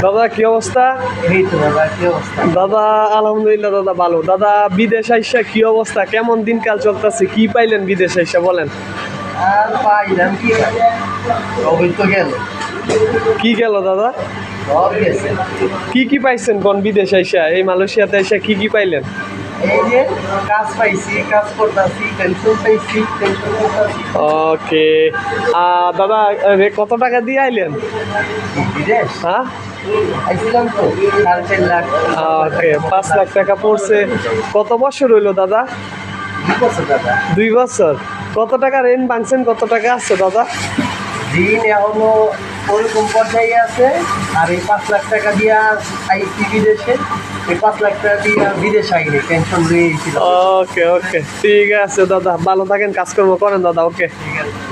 দাদা কি অবস্থা? এই তো দাদা, কি অবস্থা? দাদা আলহামদুলিল্লাহ দাদা ভালো। দাদা বিদেশ আইসা কি অবস্থা, কেমন দিনকাল চলতেছে, কি পাইলেন বিদেশ আইসা বলেন? আর পাইলাম কি, সবই তো গেল। কি গেল দাদা? সব গেছে। কি পাইছেন কোন বিদেশ আইসা, এই মালয়েশিয়াতে আইসা কি পাইলেন? এই যে কাজ পাইছি, কাজ করতেছি, পেনশন পাইছি, পেনশন করতেছি। ওকে। দাদা কত টাকা দিয়ে আইলেন? বিদেশ হ্যাঁ আইছিলাম তো 4.5 লাখ। ওকে, 5 লাখ টাকা পড়ছে। কত বছর হইলো দাদা? 2 বছর দাদা। 2 বছর। কত টাকা ঋণ ভাঙছেন, কত টাকা আছে দাদা? ঋণ এখনো ওরকম পর্যায়ে আছে। আর এই 5 লাখ টাকা দিয়া আইসি বিদেশে, এই 5 লাখ টাকা দিয়া বিদেশ আইনি, পেনশন দিয়েছিল। ওকে ঠিক আছে দাদা, ভালো থাকেন, কাজকর্ম করেন দাদা। ওকে ঠিক আছে।